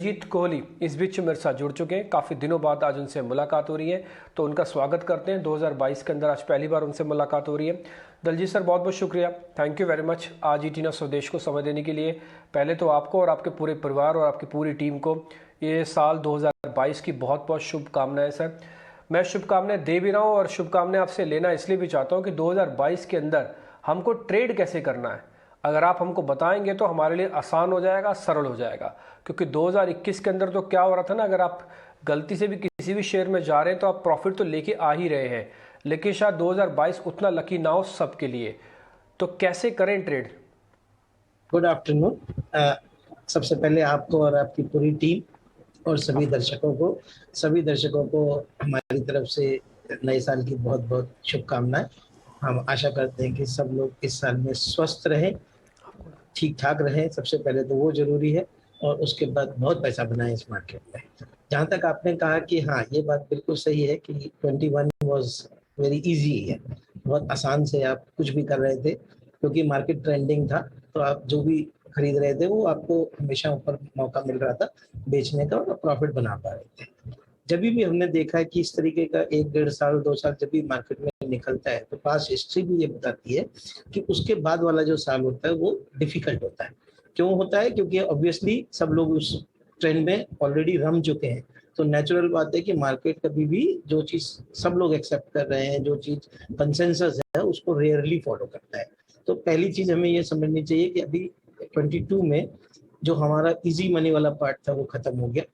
जीत कोहली इस बीच मेरे साथ जुड़ चुके हैं। काफ़ी दिनों बाद आज उनसे मुलाकात हो रही है, तो उनका स्वागत करते हैं। 2022 के अंदर आज पहली बार उनसे मुलाकात हो रही है। दलजीत सर, बहुत बहुत शुक्रिया, थैंक यू वेरी मच आज ईटीना स्वदेश को समय देने के लिए। पहले तो आपको और आपके पूरे परिवार और आपकी पूरी टीम को ये साल 2022 की बहुत बहुत शुभकामनाएं सर। मैं शुभकामनाएं दे भी रहा हूँ और शुभकामनाएं आपसे लेना इसलिए भी चाहता हूँ कि 2022 के अंदर हमको ट्रेड कैसे करना है, अगर आप हमको बताएंगे तो हमारे लिए आसान हो जाएगा, सरल हो जाएगा। क्योंकि 2021 के अंदर तो क्या हो रहा था ना, अगर आप गलती से भी किसी भी शेयर में जा रहे हैं तो आप प्रॉफिट तो लेके आ ही रहे हैं, लेकिन शायद 2022 उतना लकी ना हो सबके लिए। तो कैसे करें ट्रेड? Good afternoon. सबसे पहले आपको और आपकी पूरी टीम और सभी दर्शकों को हमारी तरफ से नए साल की बहुत बहुत शुभकामनाएं। हम आशा करते हैं कि सब लोग इस साल में स्वस्थ रहें, ठीक ठाक रहें। सबसे पहले तो वो जरूरी है, और उसके बाद बहुत पैसा बनाएं इस मार्केट में। जहाँ तक आपने कहा कि हाँ, ये बात बिल्कुल सही है कि 21 वॉज वेरी इजी है, बहुत आसान से आप कुछ भी कर रहे थे, क्योंकि मार्केट ट्रेंडिंग था। तो आप जो भी खरीद रहे थे वो आपको हमेशा ऊपर मौका मिल रहा था बेचने का, और प्रॉफिट बना पा रहे थे। जब भी हमने देखा है कि इस तरीके का 1-1.5 साल 2 साल जब भी मार्केट में निकलता है, तो पास्ट हिस्ट्री भी ये बताती है कि उसके बाद वाला जो साल होता है वो डिफिकल्ट होता है। क्यों होता है? क्योंकि ऑब्वियसली सब लोग उस ट्रेंड में ऑलरेडी रम चुके हैं। तो नेचुरल बात है कि मार्केट कभी भी जो चीज सब लोग एक्सेप्ट कर रहे हैं, जो चीज कंसेंसस है, उसको रेयरली फॉलो करता है। तो पहली चीज हमें ये समझनी चाहिए कि अभी 22 में जो हमारा इजी मनी वाला पार्ट था वो खत्म हो गया।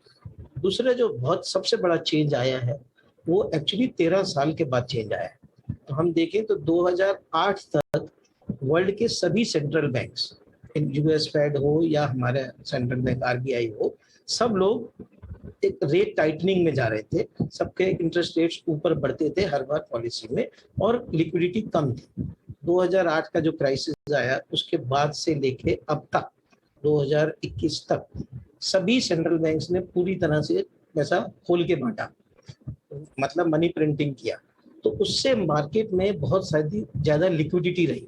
दूसरा जो बहुत सबसे बड़ा चेंज आया है वो एक्चुअली 13 साल के बाद चेंज आया है। तो हम देखें तो 2008 तक वर्ल्ड के सभी सेंट्रल बैंक्स, यूएस फेड हो या हमारे सेंट्रल बैंक आरबीआई हो, सब लोग एक रेट टाइटनिंग में जा रहे थे। सबके इंटरेस्ट रेट्स ऊपर बढ़ते थे हर बार पॉलिसी में, और लिक्विडिटी कम थी। 2008 का जो क्राइसिस आया उसके बाद से लेके अब तक 2021 तक सभी सेंट्रल बैंक्स ने पूरी तरह से पैसा खोल के बांटा, मतलब मनी प्रिंटिंग किया। तो उससे मार्केट में बहुत सारी ज्यादा लिक्विडिटी रही,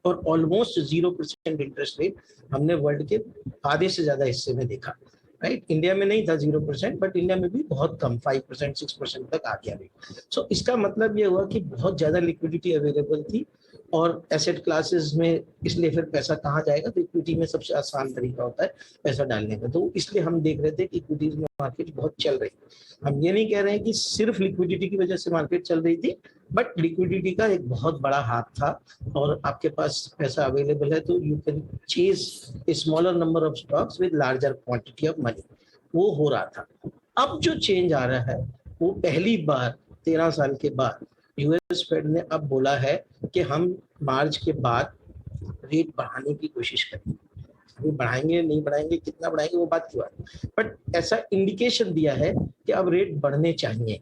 और ऑलमोस्ट 0% इंटरेस्ट रेट हमने वर्ल्ड के आधे से ज्यादा हिस्से में देखा। राइट, इंडिया में नहीं था 0%, बट इंडिया में भी बहुत कम 5% 6% तक आ गया। सो इसका मतलब ये हुआ कि बहुत ज्यादा लिक्विडिटी अवेलेबल थी, और एसेट क्लासेस में इसलिए फिर पैसा कहाँ जाएगा, तो इक्विटी में सबसे आसान तरीका होता है पैसा डालने का। तो इसलिए हम देख रहे थे कि इक्विटीज में मार्केट बहुत चल रही। हम ये नहीं कह रहे हैं कि सिर्फ लिक्विडिटी की वजह से मार्केट चल रही थी, बट लिक्विडिटी का एक बहुत बड़ा हाथ था, और आपके पास पैसा अवेलेबल है तो you can chase a smaller number of stocks with larger quantity of money. वो हो रहा था। अब जो चेंज आ रहा है वो पहली बार 13 साल के बाद यूएस फेड ने अब बोला है कि हम मार्च के बाद रेट बढ़ाने की कोशिश करेंगे। अभी बढ़ाएंगे नहीं बढ़ाएंगे, कितना बढ़ाएंगे वो बात की बात, बट ऐसा इंडिकेशन दिया है कि अब रेट बढ़ने चाहिए,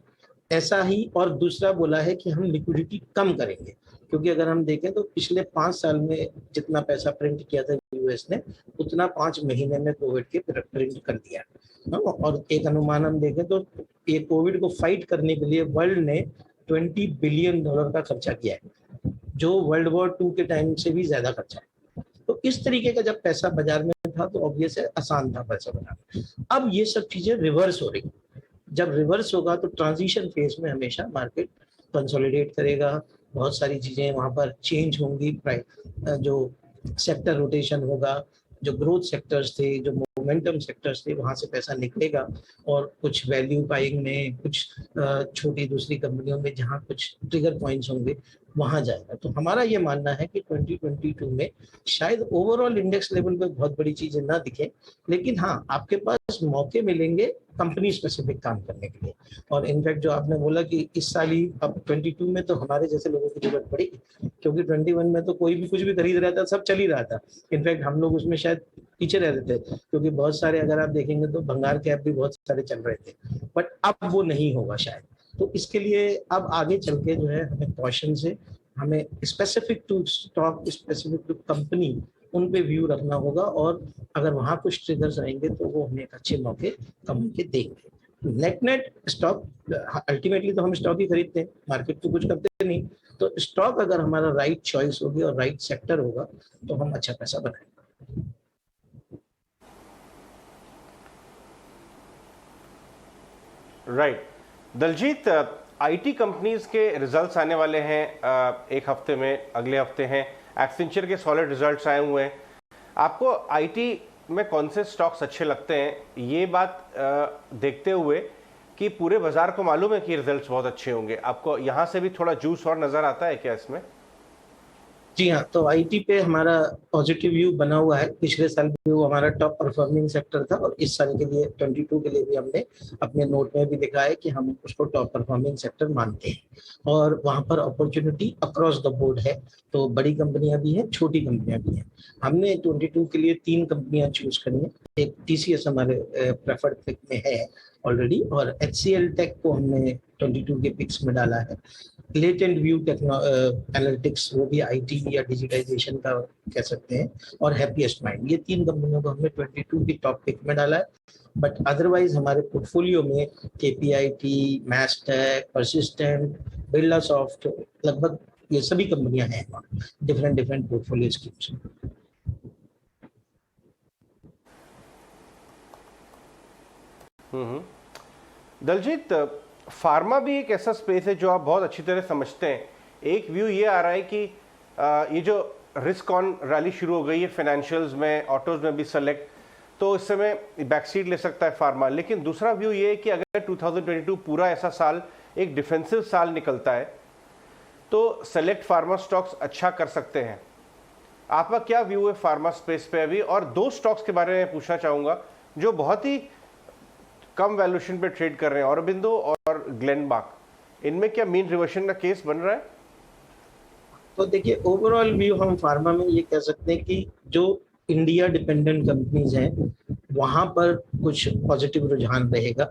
ऐसा ही। और दूसरा बोला है कि हम लिक्विडिटी कम करेंगे, क्योंकि अगर हम देखें तो पिछले 5 साल में जितना पैसा प्रिंट किया था यूएस ने, उतना 5 महीने में कोविड के प्रिंट कर दिया। और एक अनुमान हम देखें तो ये कोविड को फाइट करने के लिए वर्ल्ड ने $20 बिलियन का खर्चा किया है, जो वर्ल्ड वॉर 2 के टाइम से भी ज्यादा खर्चा है। तो इस तरीके का जब पैसा बाजार में था तो ऑब्वियस है आसान था पैसा बनाना। अब ये सब चीजें रिवर्स हो रही। जब रिवर्स होगा तो ट्रांजिशन फेज में हमेशा मार्केट कंसोलिडेट करेगा, बहुत सारी चीजें वहां पर चेंज होंगी, जो सेक्टर रोटेशन होगा, जो ग्रोथ सेक्टर्स थे, जो मोमेंटम सेक्टर्स थे, वहां से पैसा निकलेगा, और कुछ वैल्यू बाइंग में, कुछ छोटी दूसरी कंपनियों में जहां कुछ ट्रिगर पॉइंट्स होंगे वहां जाएगा। तो हमारा ये मानना है कि 2022 में शायद ओवरऑल इंडेक्स लेवल पे बहुत बड़ी चीजें ना दिखे, लेकिन हाँ, आपके पास मौके मिलेंगे कंपनी स्पेसिफिक काम करने के लिए। और इनफैक्ट जो आपने बोला कि इस साल ही, अब 22 में तो हमारे जैसे लोगों की जरूरत पड़ी, क्योंकि 21 में तो कोई भी कुछ भी खरीद रहा था, सब चल ही रहा था। इनफैक्ट हम लोग उसमें शायद पीछे रह रहे थे, क्योंकि बहुत सारे अगर आप देखेंगे तो भंगार कैप भी बहुत सारे चल रहे थे, बट अब वो नहीं होगा शायद। तो इसके लिए अब आगे चल के जो है हमें कॉशन से, हमें specific to stock, specific to company, उन पे व्यू रखना होगा, और अगर वहां कुछ ट्रिगर्स आएंगे तो वो हमें एक अच्छे मौके कम के देंगे। नेट नेट स्टॉक, अल्टीमेटली तो हम स्टॉक ही खरीदते हैं, मार्केट तो कुछ करते नहीं। तो स्टॉक अगर हमारा राइट चॉइस होगी और राइट सेक्टर होगा तो हम अच्छा पैसा बनाएंगे। राइट। दलजीत, आईटी कंपनीज के रिजल्ट्स आने वाले हैं एक हफ्ते में, अगले हफ्ते हैं। एक्सेंचर के सॉलिड रिजल्ट्स आए हुए हैं। आपको आईटी में कौन से स्टॉक्स अच्छे लगते हैं, ये बात देखते हुए कि पूरे बाजार को मालूम है कि रिजल्ट्स बहुत अच्छे होंगे, आपको यहाँ से भी थोड़ा जूस और नजर आता है क्या इसमें? जी हाँ, तो आईटी पे हमारा पॉजिटिव व्यू बना हुआ है। पिछले साल भी वो हमारा टॉप परफॉर्मिंग सेक्टर था और इस साल के लिए 22 के लिए भी हमने अपने नोट में भी लिखा है कि हम उसको टॉप परफॉर्मिंग सेक्टर मानते हैं और वहाँ पर अपॉर्चुनिटी अक्रॉस द बोर्ड है। तो बड़ी कंपनियां भी हैं, छोटी कंपनियां भी हैं। हमने 22 के लिए 3 कंपनियां चूज करी हैं। एक टीसीएस हमारे प्रेफर्ड पिक में है ऑलरेडी, और एचसीएल टेक को हमने 22 के पिक्स में डाला है। लेटेंट व्यू एनालिटिक्स, वो भी आईटी या डिजिटाइजेशन का कह सकते हैं, और हैप्पीएस्ट माइंड, ये 3 कंपनियों को हमने 22 की टॉप पिक में डाला है। बट अदरवाइज हमारे पोर्टफोलियो में केपीआईटी, मैस्टेक, परसिस्टेंट, बिरला सॉफ्ट, लगभग ये सभी कंपनियां हैं different different portfolio schemes. Daljeet, pharma भी एक ऐसा स्पेस है जो आप बहुत अच्छी तरह समझते हैं। एक व्यू ये आ रहा है कि ये जो रिस्क ऑन रैली शुरू हो गई है फाइनेंशियल्स में, ऑटोज में भी सेलेक्ट, तो इस समय बैकसीट ले सकता है फार्मा। लेकिन दूसरा व्यू ये है कि अगर 2022 पूरा ऐसा साल एक डिफेंसिव साल निकलता है तो सेलेक्ट फार्मा स्टॉक्स अच्छा कर सकते हैं। आपका क्या व्यू है फार्मा स्पेस पे अभी? और 2 स्टॉक्स के बारे में पूछना चाहूंगा जो बहुत ही कम वैल्यूएशन पे ट्रेड कर रहे हैं, ऑरोबिंदो और ग्लेनमार्क। इनमें क्या मीन रिवर्शन का केस बन रहा है? तो देखिए, ओवरऑल व्यू हम फार्मा में ये कह सकते हैं कि जो इंडिया डिपेंडेंट कंपनीज हैं वहां पर कुछ पॉजिटिव रुझान रहेगा।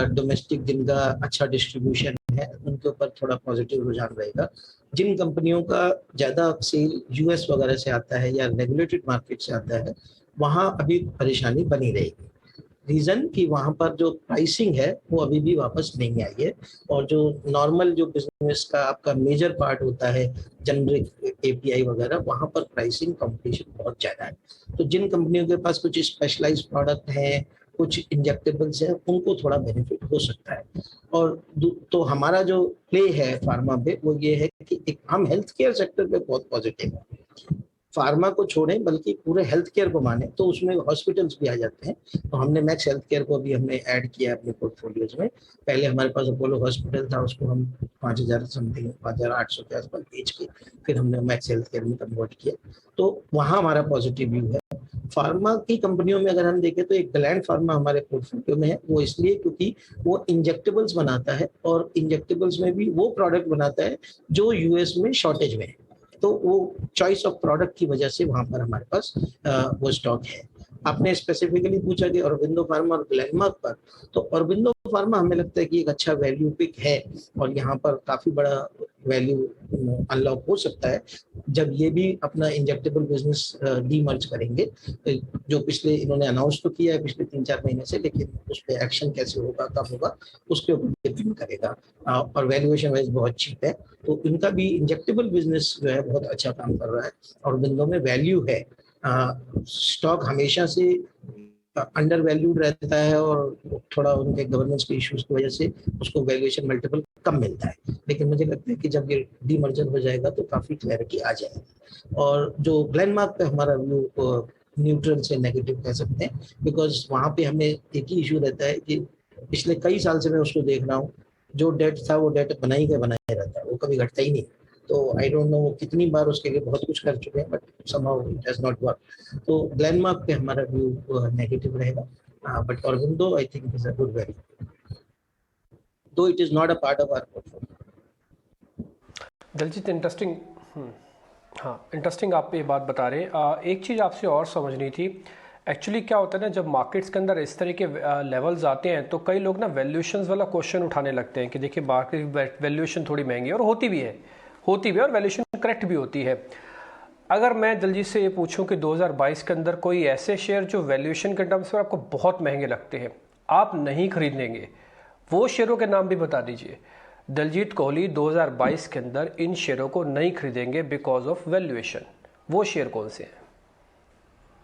डोमेस्टिक जिनका अच्छा डिस्ट्रीब्यूशन है उनके ऊपर थोड़ा पॉजिटिव रुझान रहेगा। जिन कंपनियों का ज्यादा सेल यूएस वगैरह से आता है या रेगुलेटेड मार्केट से आता है, वहां अभी परेशानी बनी रहेगी। रीजन कि वहां पर जो प्राइसिंग है वो अभी भी वापस नहीं आई है, और जो नॉर्मल जो बिजनेस का आपका मेजर पार्ट होता है, जेनरिक एपीआई वगैरह, वहां पर प्राइसिंग कंपटीशन बहुत ज्यादा है। तो जिन कंपनियों के पास कुछ स्पेशलाइज्ड प्रोडक्ट है, कुछ इंजेक्टेबल्स है, उनको थोड़ा बेनिफिट हो सकता है। और तो हमारा जो प्ले है फार्मा पे वो ये है कि हम हेल्थ केयर सेक्टर पे बहुत पॉजिटिव है। फार्मा को छोड़ें बल्कि पूरे हेल्थ केयर को माने तो उसमें हॉस्पिटल्स भी आ जाते हैं। तो हमने मैक्स हेल्थ केयर को भी हमने ऐड किया अपने पोर्टफोलियोज में। पहले हमारे पास अपोलो हॉस्पिटल था, उसको हम 5,000 समथिंग 5,800 के आसपास बेच के फिर हमने मैक्स हेल्थ केयर में कन्वर्ट किया। तो वहाँ हमारा पॉजिटिव व्यू है। फार्मा की कंपनियों में अगर हम देखें तो एक ग्लैंड फार्मा हमारे पोर्टफोलियो में है। वो इसलिए क्योंकि वो इंजेक्टेबल्स बनाता है, और इंजेक्टेबल्स में भी वो प्रोडक्ट बनाता है जो यूएस में शॉर्टेज में है। तो वो चॉइस ऑफ प्रोडक्ट की वजह से वहां पर हमारे पास वो स्टॉक है। आपने स्पेसिफिकली पूछा कि ऑरोबिंदो फार्मा और ग्लेनमार्क पर, तो ऑरोबिंदो फार्मा हमें लगता है कि एक अच्छा वैल्यू पिक है, और यहाँ पर काफी बड़ा वैल्यू अनलॉक हो सकता है जब ये भी अपना इंजेक्टेबल बिजनेस डीमर्ज करेंगे। जो पिछले इन्होंने अनाउंस तो किया है पिछले 3-4 महीने से, लेकिन उस पर एक्शन कैसे होगा, कब होगा, उसके ऊपर डिपेंड करेगा। और वैल्यूएशन वाइज बहुत चीप है, तो इनका भी इंजेक्टेबल बिजनेस जो है बहुत अच्छा काम कर रहा है और बिंदु में वैल्यू है। स्टॉक हमेशा से अंडर वैल्यूड रहता है और थोड़ा उनके गवर्नेंस के इश्यूज की वजह से उसको वैल्यूएशन मल्टीपल कम मिलता है। लेकिन मुझे लगता है कि जब ये डीमर्जर हो जाएगा तो काफी क्लैरिटी आ जाएगी। और जो ग्लेनमार्क पे हमारा व्यू न्यूट्रल से नेगेटिव कह सकते हैं, बिकॉज वहां पे हमें एक ही इशू रहता है कि पिछले कई साल से मैं उसको देख रहा हूँ, जो डेट था वो डेट बनाई रहता है, वो कभी घटता ही नहीं। तो आई डोंट नो वो कितनी बार उसके लिए बहुत कुछ कर चुके हैं, but somehow it has not work. तो ग्लेनमार्क पे हमारा व्यू नेगेटिव रहेगा। But Aurobindo I think is a good value, though it is not a part of our portfolio. Daljeet, interesting. हाँ, इंटरेस्टिंग आप ये बात बता रहे हैं। एक चीज़ आपसे और समझनी थी। एक्चुअली क्या होता है ना, जब मार्केट्स के अंदर इस तरह के लेवल्स आते हैं तो कई लोग ना वैल्यूएशंस वाला क्वेश्चन उठाने लगते हैं कि देखिए मार्केट वैल्यूएशन थोड़ी महंगी है, और होती भी है और वैल्यूएशन करेक्ट भी होती है। अगर मैं दलजीत से ये पूछूं कि 2022 के अंदर कोई ऐसे शेयर जो वैल्यूएशन के टर्म्स में आपको बहुत महंगे लगते हैं, आप नहीं खरीदेंगे, वो शेयरों के नाम भी बता दीजिए। दलजीत कोहली 2022 के अंदर इन शेयरों को नहीं खरीदेंगे बिकॉज ऑफ वैल्यूएशन, वो शेयर कौन से हैं?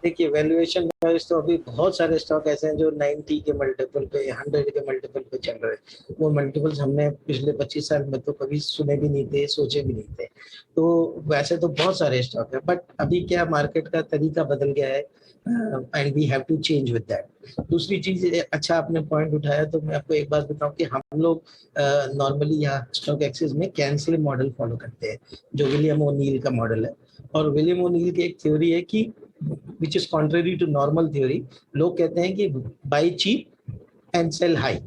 देखिए वैल्यूएशन वाइज तो अभी बहुत सारे स्टॉक ऐसे हैं जो 90 के मल्टीपल पे 100 के मल्टीपल पे चल रहे हैं। वो मल्टीपल्स हमने पिछले 25 साल में तो कभी सुने भी नहीं थे, सोचे भी नहीं थे। तो वैसे तो बहुत सारे स्टॉक है, बट अभी क्या मार्केट का तरीका बदल गया है and we have to change with that. दूसरी चीज, अच्छा आपने पॉइंट उठाया तो मैं आपको एक बात बताऊं कि हम लोग नॉर्मली यहाँ स्टॉक एक्सचेंज में कैंसिल मॉडल फॉलो करते हैं, जो विलियम ओनील का मॉडल है। और विलियम ओनील की एक थ्योरी है कि which is contrary to normal theory. लोग कहते हैं कि buy cheap and sell high,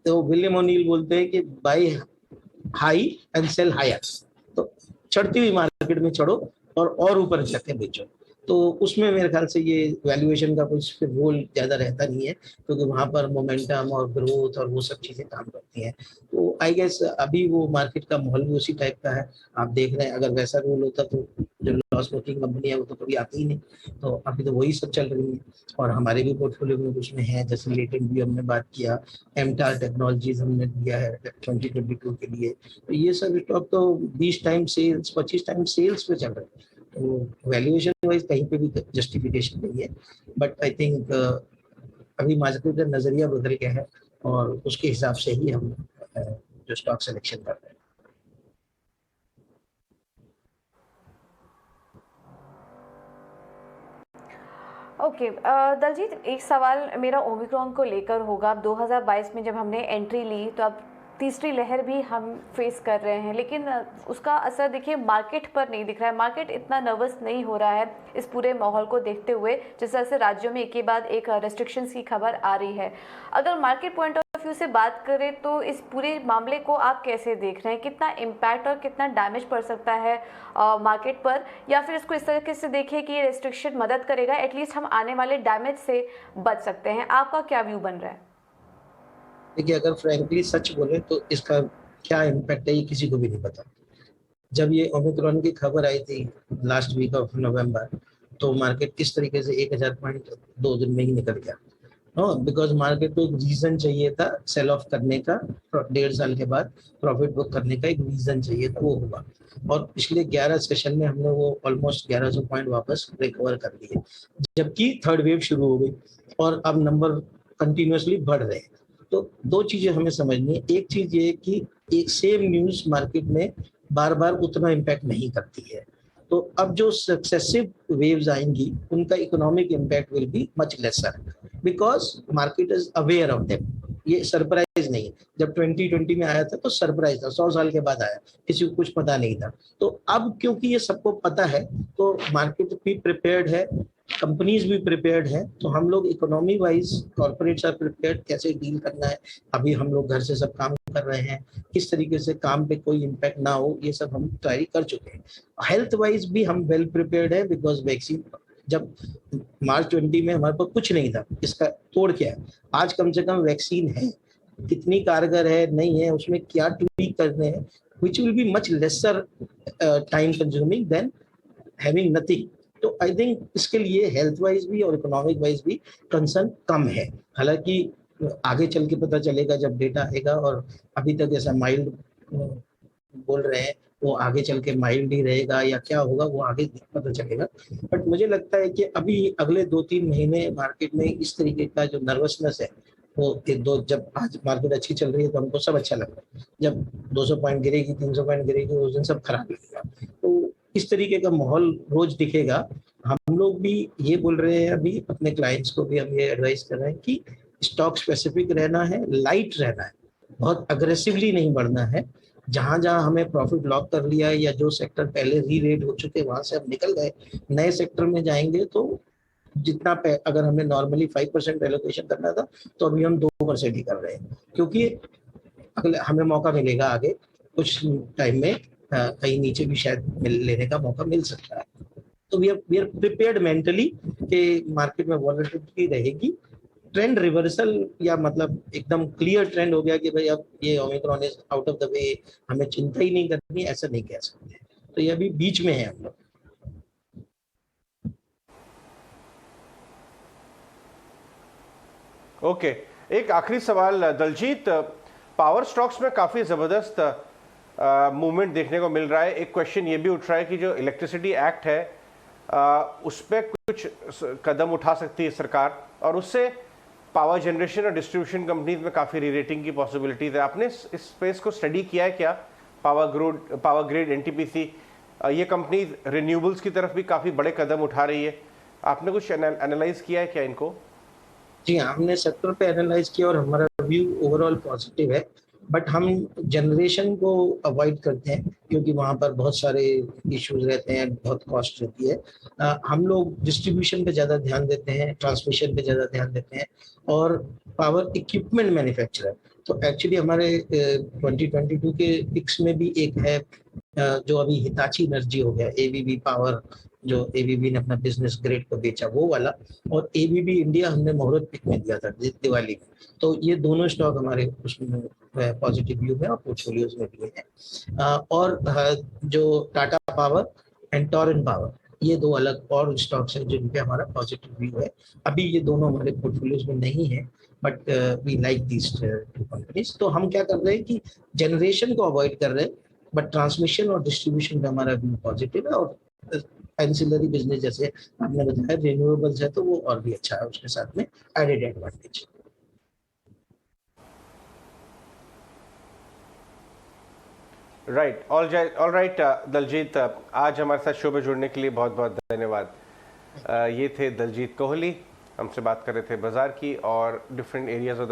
तो विलियम ओनील बोलते हैं कि buy high and sell higher. तो चढ़ती हुई मार्केट में चढ़ो और ऊपर जाके बेचो। तो उसमें मेरे ख्याल से ये वैल्यूएशन का कुछ रोल ज्यादा रहता नहीं है, क्योंकि वहां पर मोमेंटम और ग्रोथ और वो सब चीजें काम करती हैं। तो आई गेस अभी वो मार्केट का माहौल भी उसी टाइप का है। आप देख रहे हैं, अगर वैसा रूल होता तो जो लॉस मेकिंग कंपनी है वो तो कभी आती ही नहीं। तो अभी तो वही सब चल रही है, और हमारे भी पोर्टफोलियो में कुछ में है, जैसे लेटेंट भी हमने बात किया, एमटार टेक्नोलॉजीज हमने दिया है 2022 के लिए। तो ये सब स्टॉक तो 20 टाइम सेल्स 25 टाइम सेल्स पे चल रहे हैं। तो वैल्यूएशन वाइज कहीं पे भी जस्टिफिकेशन नहीं है, बट आई थिंक अभी मार्केट का नजरिया बदल गया है और उसके हिसाब से ही हम जो स्टॉक सिलेक्शन कर रहे हैं। ओके दलजीत, एक सवाल मेरा ओमिक्रॉन को लेकर होगा। 2022 में जब हमने एंट्री ली तो अब तीसरी लहर भी हम फेस कर रहे हैं, लेकिन उसका असर देखिए मार्केट पर नहीं दिख रहा है। मार्केट इतना नर्वस नहीं हो रहा है इस पूरे माहौल को देखते हुए, जिस तरह से राज्यों में एक के बाद एक रेस्ट्रिक्शंस की खबर आ रही है। अगर मार्केट पॉइंट ऑफ व्यू से बात करें तो इस पूरे मामले को आप कैसे देख रहे हैं? कितना इम्पैक्ट और कितना डैमेज पड़ सकता है मार्केट पर, या फिर इसको इस तरीके से देखें कि ये रेस्ट्रिक्शन मदद करेगा, एटलीस्ट हम आने वाले डैमेज से बच सकते हैं? आपका क्या व्यू बन रहा है? देखिए, अगर फ्रैंकली सच बोले तो इसका क्या इम्पैक्ट है ये किसी को भी नहीं पता। जब ये ओमिक्रॉन की खबर आई थी लास्ट वीक ऑफ नवंबर, तो मार्केट किस तरीके से 1000 पॉइंट 2 दिन में ही निकल गया। नो, बिकॉज मार्केट को एक रीजन चाहिए था सेल ऑफ करने का, 1.5 साल के बाद प्रॉफिट बुक करने का एक रीजन चाहिए था, वो हुआ। और पिछले 11 सेशन में हमने वो ऑलमोस्ट 1100 पॉइंट वापस रिकवर कर लिए, जबकि थर्ड वेव शुरू हो गई और अब नंबर कंटिन्यूसली बढ़ रहे हैं। तो दो चीजें हमें समझनी है। एक चीज ये कि एक सेम न्यूज मार्केट में बार बार उतना इम्पैक्ट नहीं करती है। तो अब जो सक्सेसिव वेव्स आएंगी उनका economic impact will be much laser, because market is aware of them. ये सरप्राइज नहीं है। जब 2020 में आया था तो सरप्राइज था, 100 साल के बाद आया, किसी को कुछ पता नहीं था। तो अब क्योंकि ये सबको पता है तो मार्केट भी प्रिपेयर्ड है, कंपनीज भी प्रिपेयर्ड है। तो हम लोग economy wise corporates are prepared, कैसे डील करना है। अभी हम लोग घर से सब काम कर रहे हैं, किस तरीके से काम पे कोई इम्पैक्ट ना हो, ये सब हम तैयारी कर चुके हैं। हेल्थ वाइज भी हम वेल प्रिपेयर्ड है, बिकॉज वैक्सीन जब मार्च 20 में हमारे पास कुछ नहीं था, इसका तोड़ क्या है। आज कम से कम वैक्सीन है, कितनी कारगर है नहीं है, उसमें क्या ट्वीक करने हैं, which will be much lesser time consuming than having nothing। तो आई थिंक इसके लिए हेल्थ वाइज भी और इकोनॉमिक वाइज भी कंसर्न कम है। हालांकि आगे चल के पता चलेगा जब डेटा आएगा, और अभी तक ऐसा माइल्ड बोल रहे हैं, वो आगे चल के माइल्ड ही रहेगा या क्या होगा वो आगे पता चलेगा। बट मुझे लगता है कि अभी अगले 2-3 महीने मार्केट में इस तरीके का जो नर्वसनेस है वो जब आज मार्केट अच्छी चल रही है तो हमको सब अच्छा लग रहा है, जब 200 पॉइंट गिरेगी 300 पॉइंट गिरेगी उस दिन सब खराब लगेगा। तो इस तरीके का माहौल रोज दिखेगा। हम लोग भी ये बोल रहे हैं, अभी अपने क्लाइंट्स को भी हम ये एडवाइस कर रहे हैं कि स्टॉक स्पेसिफिक रहना है, लाइट रहना है, बहुत अग्रेसिवली नहीं बढ़ना है। जहां जहां हमें प्रॉफिट लॉक कर लिया है या जो सेक्टर पहले री रेट हो चुके वहां से हम निकल गए, नए सेक्टर में जाएंगे तो जितना अगर हमें नॉर्मली 5% एलोकेशन करना था तो अभी हम 2% ही कर रहे हैं, क्योंकि अगले हमें मौका मिलेगा आगे कुछ टाइम में, कहीं नीचे भी शायद लेने का मौका मिल सकता है। तो वी आर प्रिपेयर्ड मेंटली कि मार्केट में वॉलेटिलिटी रहेगी। ट्रेंड रिवर्सल या मतलब एकदम क्लियर ट्रेंड हो गया कि भाई अब ये Omicron is out of the way, हमें चिंता ही नहीं करनी, ऐसा नहीं कह सकते। तो ये अभी बीच में है हम लोग। ओके, एक आखिरी सवाल दलजीत, पावर स्टॉक्स में काफ़ी ज़बरदस्त मूवमेंट देखने को मिल रहा है। एक क्वेश्चन ये भी उठ रहा है कि जो इलेक्ट्रिसिटी एक्ट है उस पर कुछ कदम उठा सकती है सरकार, और उससे पावर जनरेशन और डिस्ट्रीब्यूशन कंपनीज में काफ़ी री-रेटिंग की पॉसिबिलिटीज है। आपने इस स्पेस को स्टडी किया है क्या? पावर ग्रिड, एनटीपीसी, ये कंपनीज रिन्यूएबल्स की तरफ भी काफ़ी बड़े कदम उठा रही है। आपने कुछ एनालाइज किया है क्या इनको? जी, हमने सेक्टर पे एनालाइज किया और हमारा व्यू ओवरऑल पॉजिटिव है, बट हम जनरेशन को अवॉइड करते हैं क्योंकि वहाँ पर बहुत सारे इश्यूज रहते हैं, बहुत कॉस्ट रहती है। हम लोग डिस्ट्रीब्यूशन पे ज़्यादा ध्यान देते हैं, ट्रांसमिशन पे ज़्यादा ध्यान देते हैं और पावर इक्विपमेंट मैन्युफैक्चरर। तो एक्चुअली हमारे 2022 के पिक्स में भी एक है जो अभी हिताची एनर्जी हो गया, एबीबी पावर, जो एबीबी ने अपना बिजनेस ग्रेड को बेचा वो वाला, और एबीबी इंडिया हमने मुहूर्त पिक में दिया था दिवाली में। तो ये दोनों स्टॉक हमारे उसमें पॉजिटिव व्यू है और पोर्टफोलियोज में भी है। और जो Tata power and torrent power, ये दो अलग और स्टॉक्स हैं जिन पे हमारा पॉजिटिव व्यू है। अभी ये दोनों हमारे पोर्टफोलियोज में नहीं है, but we like these two companies. तो हम क्या कर रहे हैं कि जनरेशन को अवॉइड कर रहे हैं, बट ट्रांसमिशन और डिस्ट्रीब्यूशन में हमारा व्यू पॉजिटिव है। और एंसिलरी बिजनेस जैसे आपने बताया रिन्यूएबल्स है तो वो और भी अच्छा है, उसके साथ में added advantage. Right, all right Daljeet, आज हमारे साथ शो में जुड़ने के लिए बहुत बहुत धन्यवाद। ये थे दलजीत कोहली, हमसे बात कर रहे थे बाजार की और डिफरेंट एरियाज ऑफ द